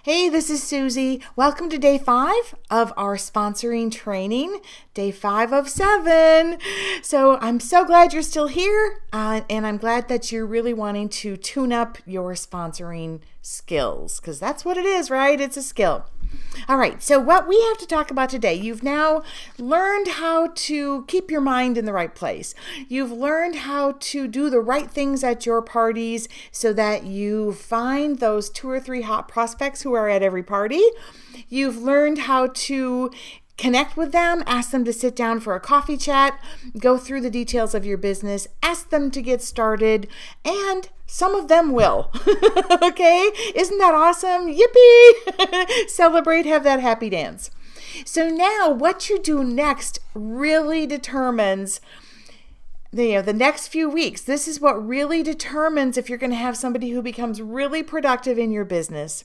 Hey, this is Susie. Welcome to day 5 of our sponsoring training, day 5 of 7. So I'm so glad you're still here, and I'm glad that you're really wanting to tune up your sponsoring skills, because that's what it is, right? It's a skill. All right, so what we have to talk about today, you've now learned how to keep your mind in the right place. You've learned how to do the right things at your parties so that you find those 2 or 3 hot prospects who are at every party. You've learned how to connect with them, ask them to sit down for a coffee chat, go through the details of your business, ask them to get started, and some of them will. Okay? Isn't that awesome? Yippee! Celebrate, have that happy dance. So now what you do next really determines the next few weeks. This is what really determines if you're going to have somebody who becomes really productive in your business,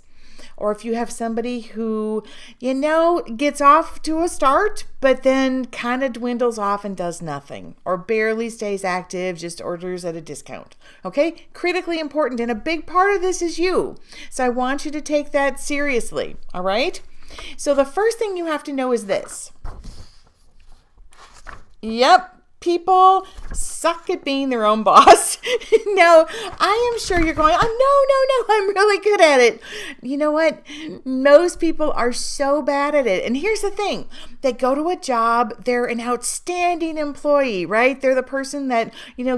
or if you have somebody who, gets off to a start, but then kind of dwindles off and does nothing, or barely stays active, just orders at a discount. Okay? Critically important. And a big part of this is you. So I want you to take that seriously. All right? So the first thing you have to know is this. Yep. People suck at being their own boss. Now, I am sure you're going, oh, no, I'm really good at it. You know what? Most people are so bad at it. And here's the thing. They go to a job, they're an outstanding employee, right? They're the person that,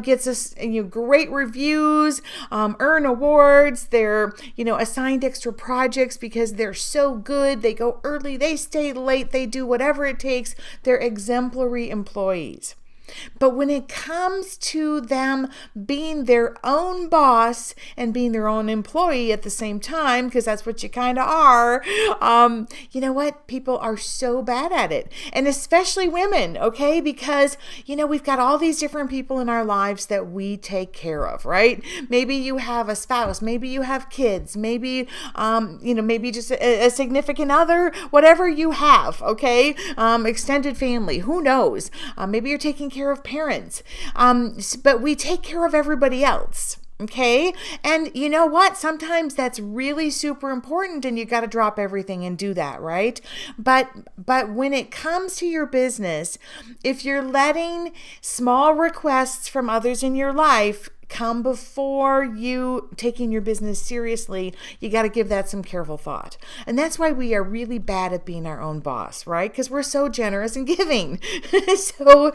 gets us great reviews, earn awards. They're, assigned extra projects because they're so good. They go early, they stay late, they do whatever it takes. They're exemplary employees. But when it comes to them being their own boss and being their own employee at the same time, because that's what you kind of are, you know what? People are so bad at it. And especially women, okay? Because, we've got all these different people in our lives that we take care of, right? Maybe you have a spouse, maybe you have kids, maybe, maybe just a significant other, whatever you have, okay? Extended family, who knows? Maybe you're taking care of parents, but we take care of everybody else. Okay. And you know what? Sometimes that's really super important and you got to drop everything and do that, right? But when it comes to your business, if you're letting small requests from others in your life come before you taking your business seriously, you got to give that some careful thought. And that's why we are really bad at being our own boss, right? Because we're so generous and giving. So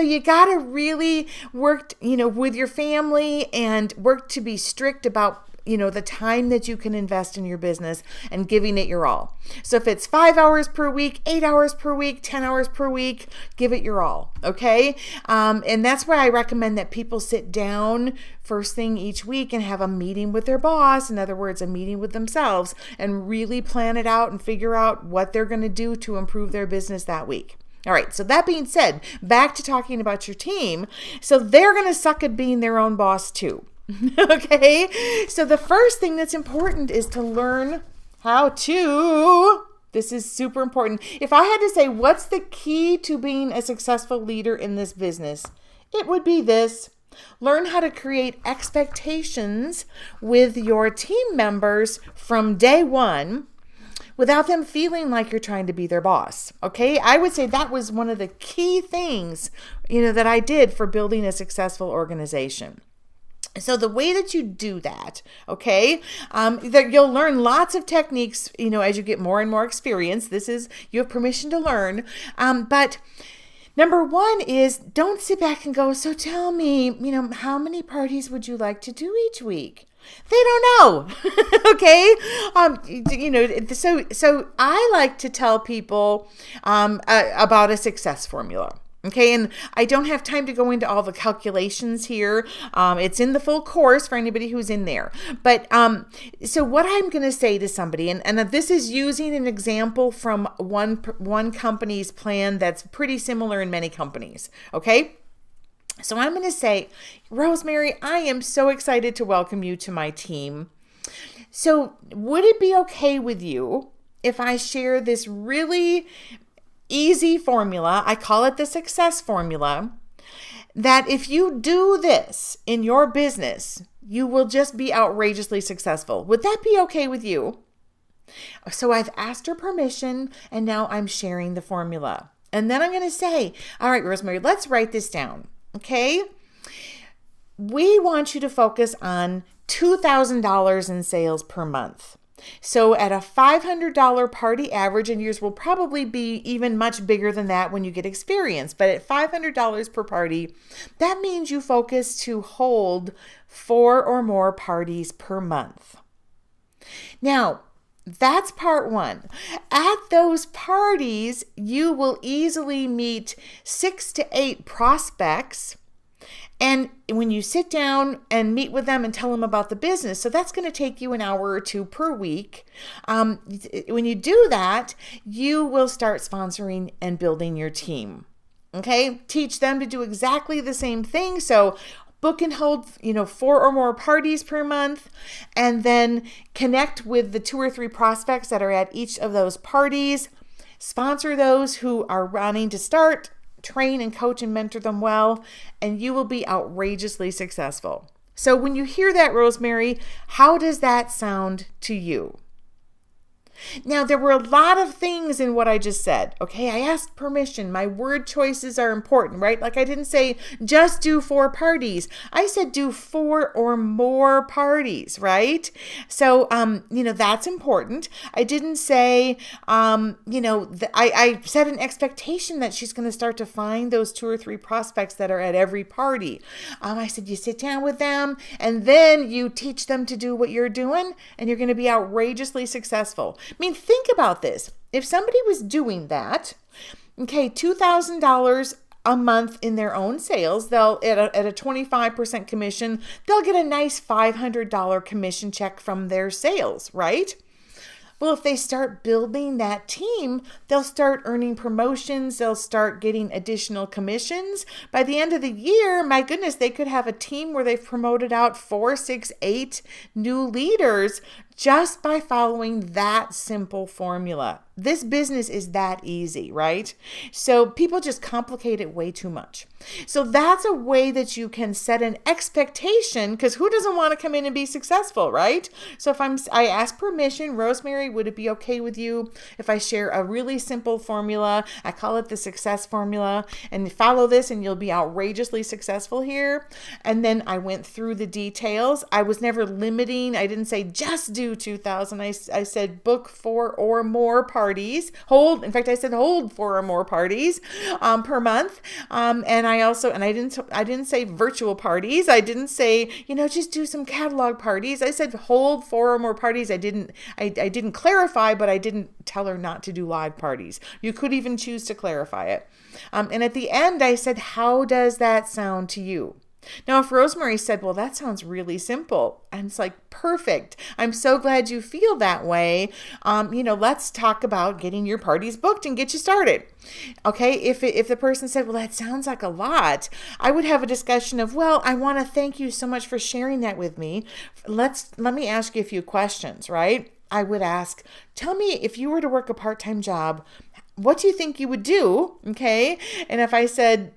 you got to really work, with your family and work to be strict about the time that you can invest in your business and giving it your all. So if it's 5 hours per week, 8 hours per week, 10 hours per week, give it your all. Okay. And that's why I recommend that people sit down first thing each week and have a meeting with their boss. In other words, a meeting with themselves, and really plan it out and figure out what they're going to do to improve their business that week. All right, so that being said, back to talking about your team. So they're going to suck at being their own boss too. Okay, so the first thing that's important is to learn how to, this is super important. If I had to say what's the key to being a successful leader in this business, it would be this. Learn how to create expectations with your team members from day one without them feeling like you're trying to be their boss. Okay, I would say that was one of the key things, that I did for building a successful organization. So the way that you do that, okay, that you'll learn lots of techniques, as you get more and more experience. You have permission to learn. But number one is, don't sit back and go, so tell me, how many parties would you like to do each week? They don't know. Okay. So I like to tell people, about a success formula. Okay, and I don't have time to go into all the calculations here. It's in the full course for anybody who's in there. But so what I'm going to say to somebody, and this is using an example from one company's plan that's pretty similar in many companies. Okay. So I'm going to say, Rosemary, I am so excited to welcome you to my team. So would it be okay with you if I share this really easy formula? I call it the success formula, that if you do this in your business, you will just be outrageously successful. Would that be okay with you? So I've asked her permission, and now I'm sharing the formula. And then I'm going to say, all right, Rosemary, let's write this down. Okay. We want you to focus on $2,000 in sales per month. So at a $500 party average, and yours will probably be even much bigger than that when you get experience, but at $500 per party, that means you focus to hold 4 or more parties per month. Now, that's part one. At those parties, you will easily meet 6 to 8 prospects. And when you sit down and meet with them and tell them about the business, so that's going to take you an hour or 2 per week. When you do that, you will start sponsoring and building your team. Okay? Teach them to do exactly the same thing. So book and hold, 4 or more parties per month, and then connect with the 2 or 3 prospects that are at each of those parties. Sponsor those who are wanting to start. Train and coach and mentor them well, and you will be outrageously successful. So when you hear that, Rosemary, how does that sound to you? Now, there were a lot of things in what I just said. Okay, I asked permission. My word choices are important, right? Like I didn't say just do 4 parties. I said do 4 or more parties, right? So, that's important. I didn't say, I set an expectation that she's going to start to find those 2 or 3 prospects that are at every party. I said you sit down with them and then you teach them to do what you're doing, and you're going to be outrageously successful. I mean, think about this. If somebody was doing that, okay, $2,000 a month in their own sales, they'll at a 25% commission, they'll get a nice $500 commission check from their sales, right? Well, if they start building that team, they'll start earning promotions. They'll start getting additional commissions. By the end of the year, my goodness, they could have a team where they've promoted out 4, 6, 8 new leaders just by following that simple formula. This business is that easy, right? So people just complicate it way too much. So that's a way that you can set an expectation, because who doesn't want to come in and be successful, right? So if I ask permission, Rosemary, would it be okay with you if I share a really simple formula? I call it the success formula, and follow this and you'll be outrageously successful here. And then I went through the details. I was never limiting. I didn't say just do 2,000. I said book 4 or more parties. Hold 4 or more parties per month. And I didn't say virtual parties. I didn't say, just do some catalog parties. I said hold 4 or more parties. I didn't clarify, but I didn't tell her not to do live parties. You could even choose to clarify it. And at the end, I said, how does that sound to you? Now, if Rosemary said, well, that sounds really simple, and it's like, perfect. I'm so glad you feel that way. Let's talk about getting your parties booked and get you started. Okay. If the person said, well, that sounds like a lot, I would have a discussion of, well, I want to thank you so much for sharing that with me. Let me ask you a few questions, right? I would ask, tell me, if you were to work a part-time job, what do you think you would do? Okay. And if I said,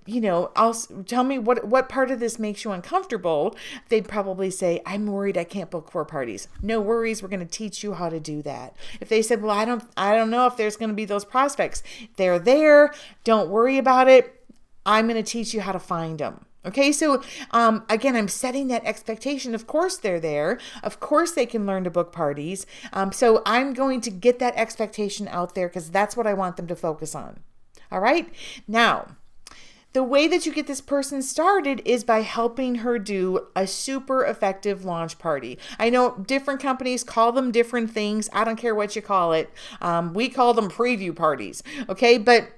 tell me what part of this makes you uncomfortable, they'd probably say, I'm worried I can't book 4 parties. No worries. We're going to teach you how to do that. If they said, well, I don't know if there's going to be those prospects. They're there. Don't worry about it. I'm going to teach you how to find them. Okay, so again, I'm setting that expectation. Of course they're there. Of course they can learn to book parties. So I'm going to get that expectation out there because that's what I want them to focus on. All right, now, the way that you get this person started is by helping her do a super effective launch party. I know different companies call them different things. I don't care what you call it. We call them preview parties. Okay, but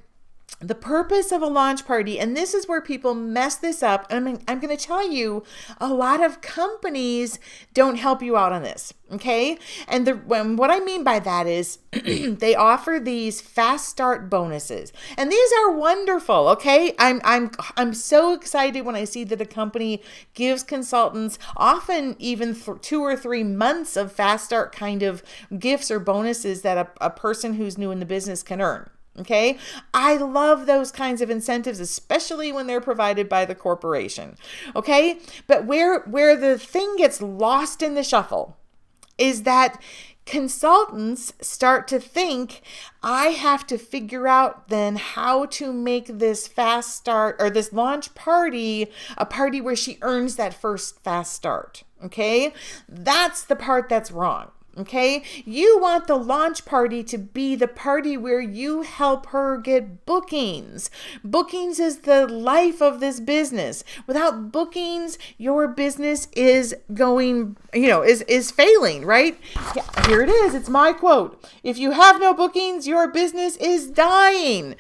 the purpose of a launch party, and this is where people mess this up, and I'm going to tell you, a lot of companies don't help you out on this, okay? And what I mean by that is they offer these fast start bonuses, and these are wonderful, okay? I'm so excited when I see that a company gives consultants often even 2 or 3 months of fast start kind of gifts or bonuses that a person who's new in the business can earn. Okay. I love those kinds of incentives, especially when they're provided by the corporation. Okay. But where the thing gets lost in the shuffle is that consultants start to think, I have to figure out then how to make this fast start or this launch party a party where she earns that first fast start. Okay, that's the part that's wrong. Okay, you want the launch party to be the party where you help her get bookings. Bookings is the life of this business. Without bookings, your business is going, is failing, right? Yeah, here it is. It's my quote. If you have no bookings, your business is dying.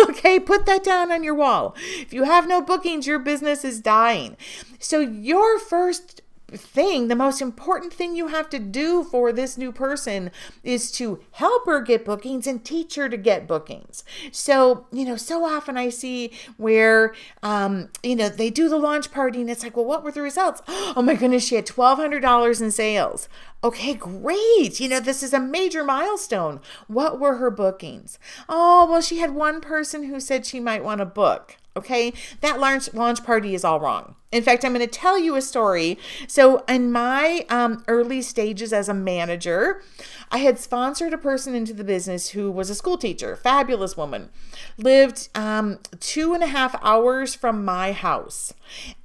Okay, put that down on your wall. If you have no bookings, your business is dying. So your first thing, the most important thing you have to do for this new person is to help her get bookings and teach her to get bookings. So, so often I see where, they do the launch party and it's like, well, what were the results? Oh my goodness, she had $1,200 in sales. Okay, great. This is a major milestone. What were her bookings? Oh, well, she had one person who said she might want to book. Okay, that launch party is all wrong. In fact, I'm going to tell you a story. So in my early stages as a manager, I had sponsored a person into the business who was a school teacher, fabulous woman, lived 2.5 hours from my house.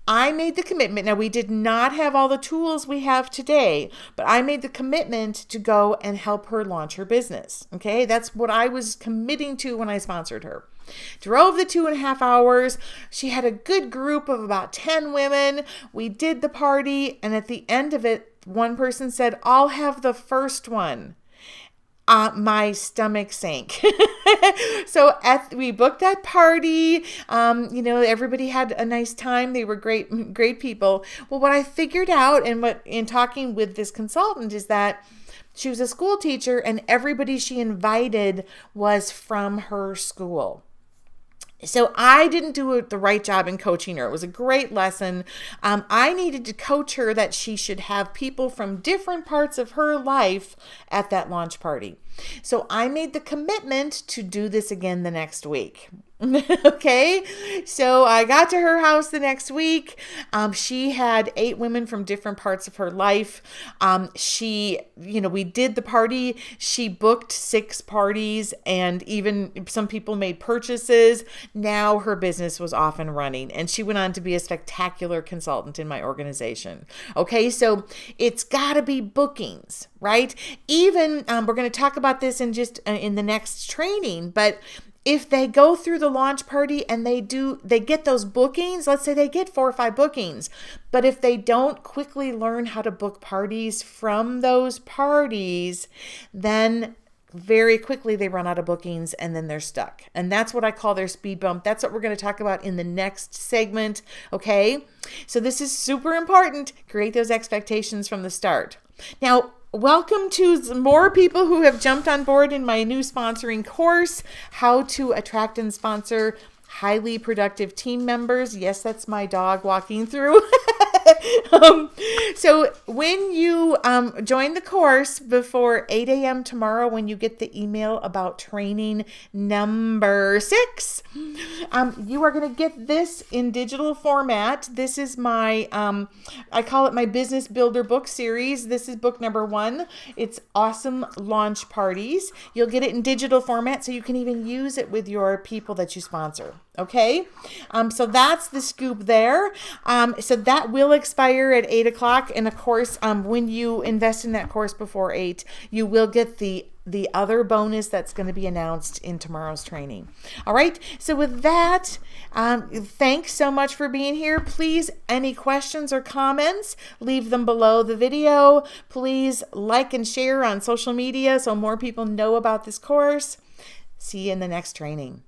I made the commitment. Now, we did not have all the tools we have today, but I made the commitment to go and help her launch her business. Okay, that's what I was committing to when I sponsored her. Drove the 2.5 hours. She had a good group of about 10 women. We did the party, and at the end of it, one person said, I'll have the first one. My stomach sank. So we booked that party. Everybody had a nice time. They were great people. Well, what I figured out in talking with this consultant is that she was a school teacher and everybody she invited was from her school. So I didn't do the right job in coaching her. It was a great lesson. I needed to coach her that she should have people from different parts of her life at that launch party. So I made the commitment to do this again the next week. Okay, so I got to her house the next week. She had 8 women from different parts of her life. We did the party. She booked 6 parties and even some people made purchases. Now her business was off and running and she went on to be a spectacular consultant in my organization. Okay, so it's got to be bookings, right? Even we're going to talk about this in the next training, but if they go through the launch party and they get those bookings, let's say they get 4 or 5 bookings, but if they don't quickly learn how to book parties from those parties, then very quickly they run out of bookings and then they're stuck. And that's what I call their speed bump. That's what we're going to talk about in the next segment. Okay. So this is super important. Create those expectations from the start. Now, welcome to more people who have jumped on board in my new sponsoring course, How to Attract and Sponsor Highly Productive Team Members. Yes, that's my dog walking through. So when you join the course before 8 a.m. tomorrow, when you get the email about training number 6, you are going to get this in digital format. This is my, I call it my Business Builder book series. This is book number 1. It's Awesome Launch Parties. You'll get it in digital format so you can even use it with your people that you sponsor. Okay, so that's the scoop there. So that will expire at 8 o'clock. And of course, when you invest in that course before 8, you will get the other bonus that's going to be announced in tomorrow's training. All right. So with that, thanks so much for being here. Please, any questions or comments, leave them below the video. Please like and share on social media so more people know about this course. See you in the next training.